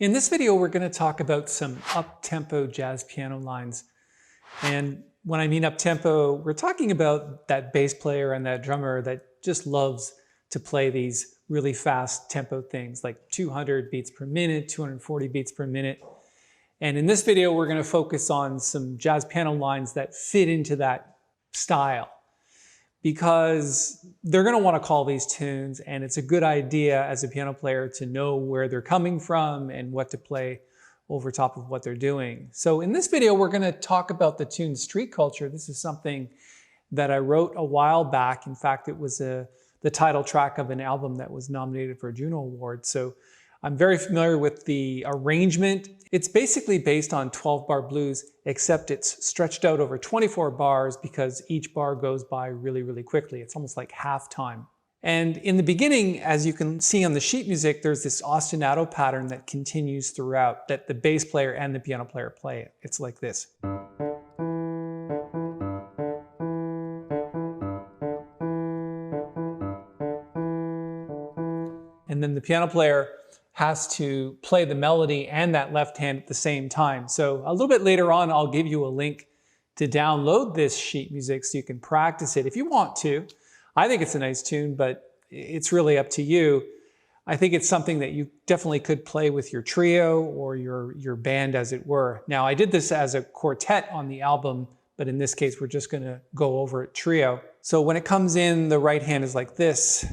In this video, we're going to talk about some up-tempo jazz piano lines. And when I mean up-tempo, we're talking about that bass player and that drummer that just loves to play these really fast tempo things like 200 beats per minute, 240 beats per minute. And in this video, we're going to focus on some jazz piano lines that fit into that style, because they're going to want to call these tunes, and it's a good idea as a piano player to know where they're coming from and what to play over top of what they're doing. So in this video, we're going to talk about the tune Street Culture. This is something that I wrote a while back. In fact, it was the title track of an album that was nominated for a Juno Award. So I'm very familiar with the arrangement. It's basically based on 12-bar blues, except it's stretched out over 24 bars because each bar goes by really, really quickly. It's almost like half time. And in the beginning, as you can see on the sheet music, there's this ostinato pattern that continues throughout, that the bass player and the piano player play. It's like this. And then the piano player has to play the melody and that left hand at the same time. So a little bit later on, I'll give you a link to download this sheet music so you can practice it if you want to. I think it's a nice tune, but it's really up to you. I think it's something that you definitely could play with your trio or your band, as it were. Now, I did this as a quartet on the album, but in this case, we're just gonna go over it trio. So when it comes in, the right hand is like this.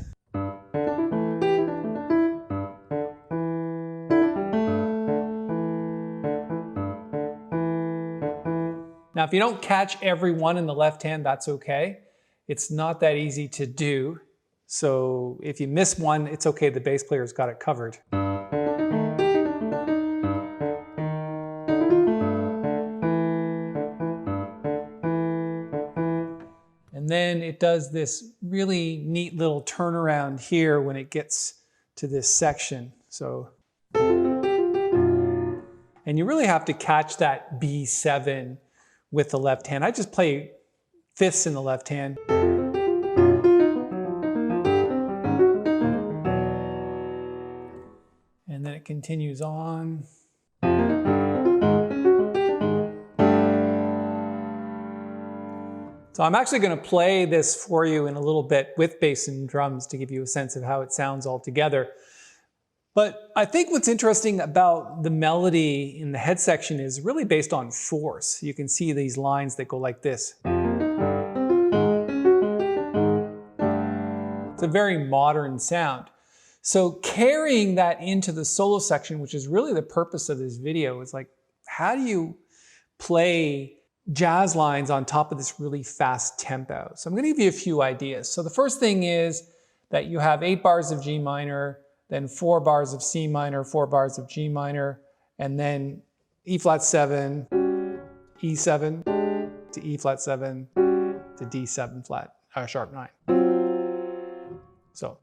Now, if you don't catch every one in the left hand, that's okay. It's not that easy to do. So if you miss one, it's okay. The bass player's got it covered. And then it does this really neat little turnaround here when it gets to this section. So, and you really have to catch that B7 with the left hand. I just play fifths in the left hand. And then it continues on. So I'm actually going to play this for you in a little bit with bass and drums to give you a sense of how it sounds all together. But I think what's interesting about the melody in the head section is really based on force. You can see these lines that go like this. It's a very modern sound. So carrying that into the solo section, which is really the purpose of this video, is like, how do you play jazz lines on top of this really fast tempo? So I'm going to give you a few ideas. So the first thing is that you have 8 bars of G minor, then 4 bars of C minor, 4 bars of G minor, and then E flat 7, E7 to E flat 7 to D7 flat, sharp 9. So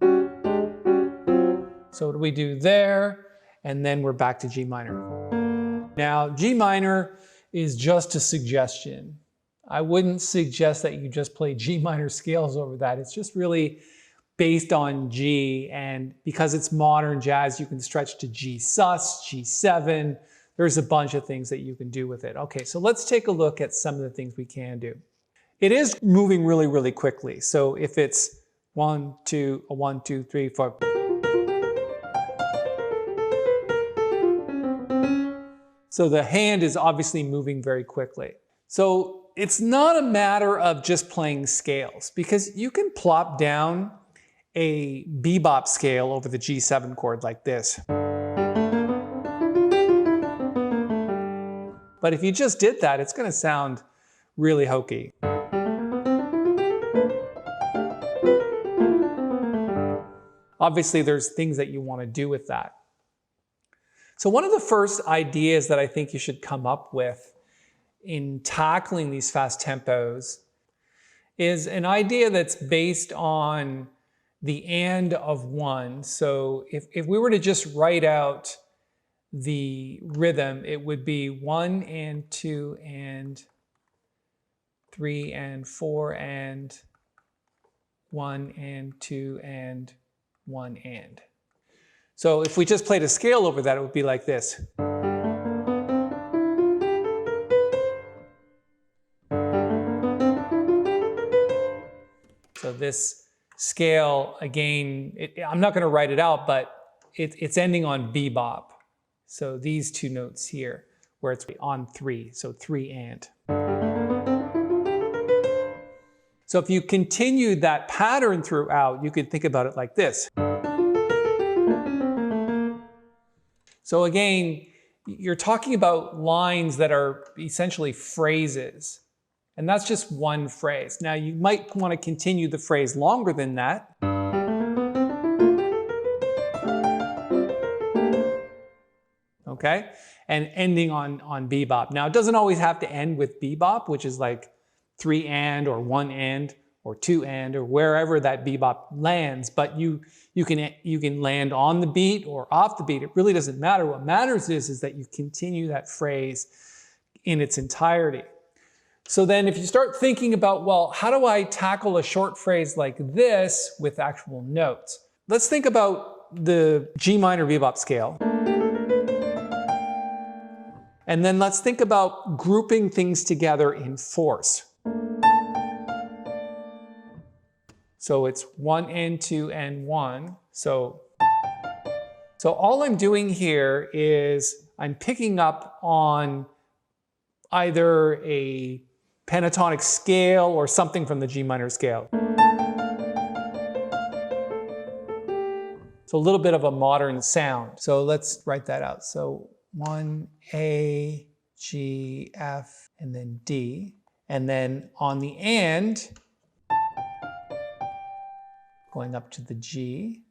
what do we do there? And then we're back to G minor. Now, G minor is just a suggestion. I wouldn't suggest that you just play G minor scales over that. It's just really based on G, and because it's modern jazz, you can stretch to G sus, G7. There's a bunch of things that you can do with it. Okay, so let's take a look at some of the things we can do. It is moving really, really quickly. So if it's 1, 2, 1, 2, 3, 4. So the hand is obviously moving very quickly. So it's not a matter of just playing scales, because you can plop down a bebop scale over the G7 chord like this. But if you just did that, it's going to sound really hokey. Obviously, there's things that you want to do with that. So one of the first ideas that I think you should come up with in tackling these fast tempos is an idea that's based on the and of 1. So if we were to just write out the rhythm, it would be 1 and 2 and 3 and 4 and 1 and 2 and 1 and. So if we just played a scale over that, it would be like this. So this scale, again, I'm not going to write it out, but it's ending on bebop. So these two notes here, where it's on 3, so 3 and. So if you continued that pattern throughout, you could think about it like this. So again, you're talking about lines that are essentially phrases. And that's just one phrase. Now you might want to continue the phrase longer than that. Okay? And ending on bebop. Now it doesn't always have to end with bebop, which is like 3 and or 1 and or 2 and or wherever that bebop lands, but you can land on the beat or off the beat. It really doesn't matter. What matters is that you continue that phrase in its entirety. So then if you start thinking about, well, how do I tackle a short phrase like this with actual notes? Let's think about the G minor bebop scale. And then let's think about grouping things together in force. So it's 1 and 2 and 1. So all I'm doing here is I'm picking up on either a pentatonic scale or something from the G minor scale. So a little bit of a modern sound. So let's write that out. So 1, A, G, F, and then D. And then on the and, going up to the G.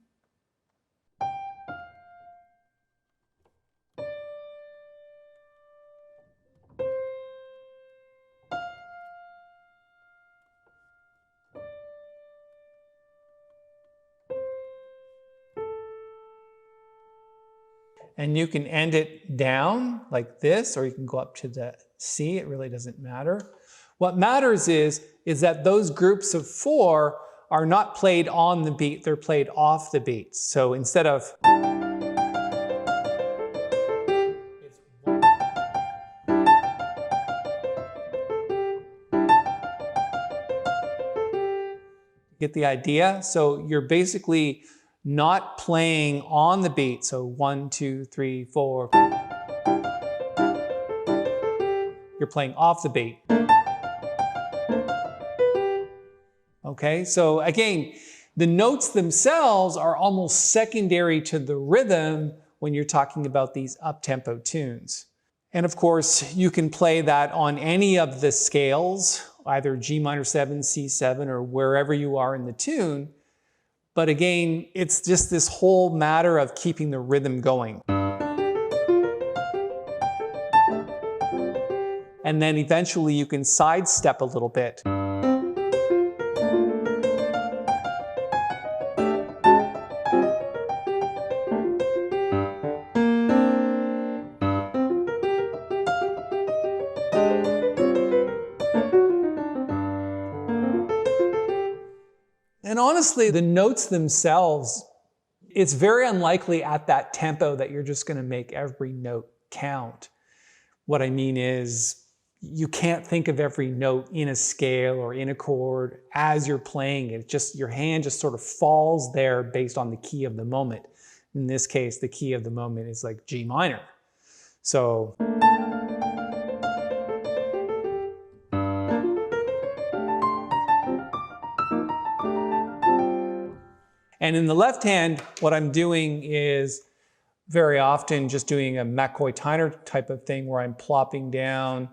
And you can end it down like this, or you can go up to the C. It really doesn't matter. What matters is that those groups of 4 are not played on the beat, they're played off the beat. So instead of get the idea? So you're basically not playing on the beat. So 1, 2, 3, 4. You're playing off the beat. Okay, so again, the notes themselves are almost secondary to the rhythm when you're talking about these up-tempo tunes. And of course, you can play that on any of the scales, either G minor 7, C7, or wherever you are in the tune. But again, it's just this whole matter of keeping the rhythm going. And then eventually you can sidestep a little bit. And honestly, the notes themselves, it's very unlikely at that tempo that you're just going to make every note count. What I mean is, you can't think of every note in a scale or in a chord as you're playing it. Just your hand just sort of falls there based on the key of the moment. In this case, the key of the moment is like G minor. So and in the left hand, what I'm doing is very often just doing a McCoy-Tyner type of thing where I'm plopping down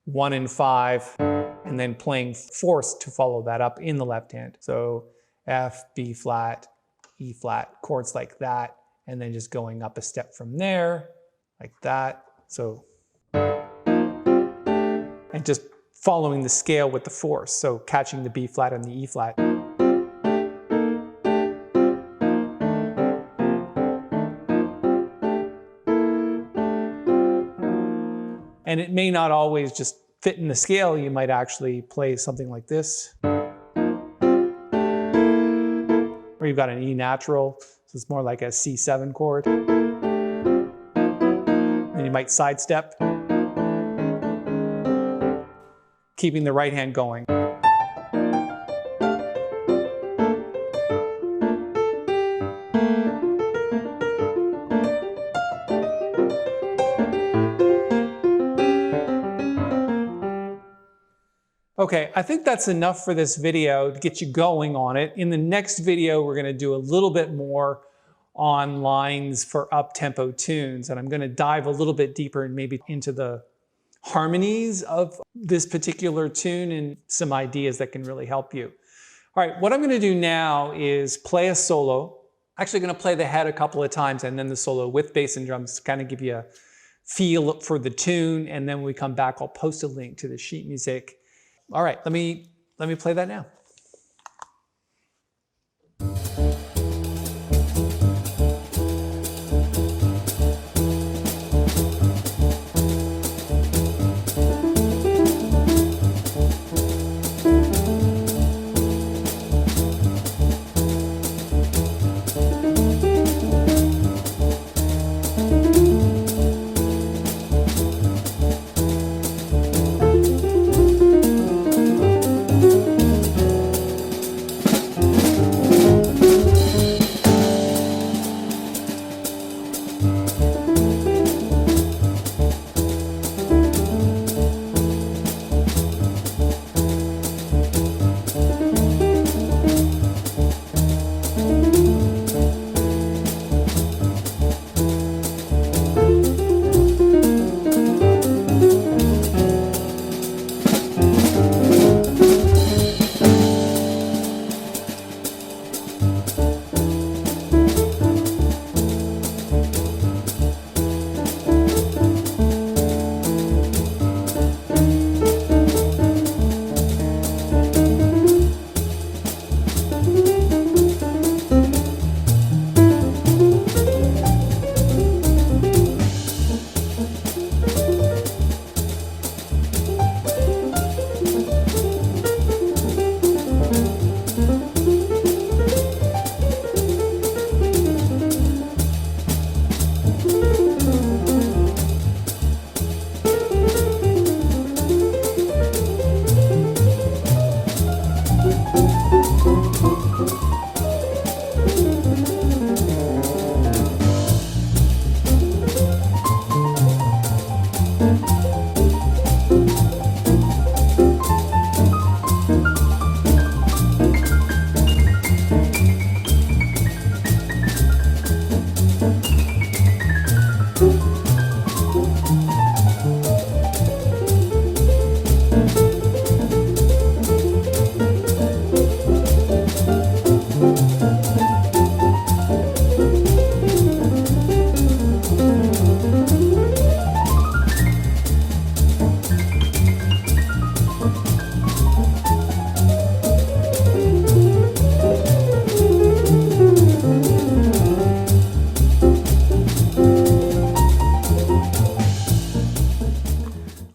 1 and 5 and then playing fourths to follow that up in the left hand. So F, B flat, E flat, chords like that, and then just going up a step from there, like that. So, and just following the scale with the fourths. So catching the B flat and the E flat. And it may not always just fit in the scale. You might actually play something like this. Or even got an E natural, so it's more like a C7 chord. And you might sidestep, keeping the right hand going. Okay, I think that's enough for this video to get you going on it. In the next video, we're going to do a little bit more on lines for up-tempo tunes, and I'm going to dive a little bit deeper and maybe into the harmonies of this particular tune and some ideas that can really help you. All right, what I'm going to do now is play a solo. Actually going to play the head a couple of times and then the solo with bass and drums to kind of give you a feel for the tune, and then when we come back, I'll post a link to the sheet music. All right, let me play that now.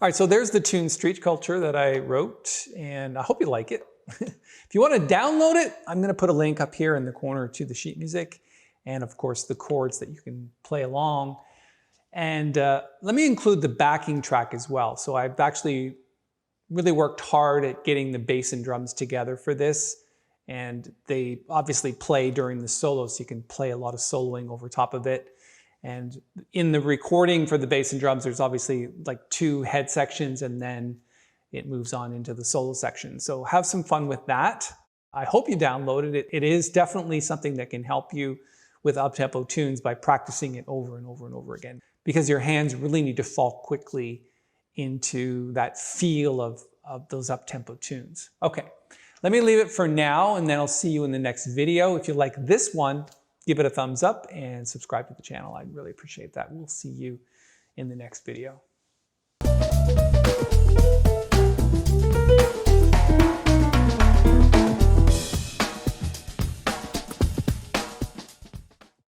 All right, so there's the tune Street Culture that I wrote, and I hope you like it. If you want to download it, I'm going to put a link up here in the corner to the sheet music, and of course the chords that you can play along. And let me include the backing track as well. So I've actually really worked hard at getting the bass and drums together for this, and they obviously play during the solo, so you can play a lot of soloing over top of it. And in the recording for the bass and drums, there's obviously like 2 head sections, and then it moves on into the solo section. So have some fun with that. I hope you downloaded it. It is definitely something that can help you with up-tempo tunes by practicing it over and over and over again, because your hands really need to fall quickly into that feel of those up-tempo tunes. Okay, let me leave it for now, and then I'll see you in the next video. If you like this one, give it a thumbs up and subscribe to the channel. I'd really appreciate that. We'll see you in the next video.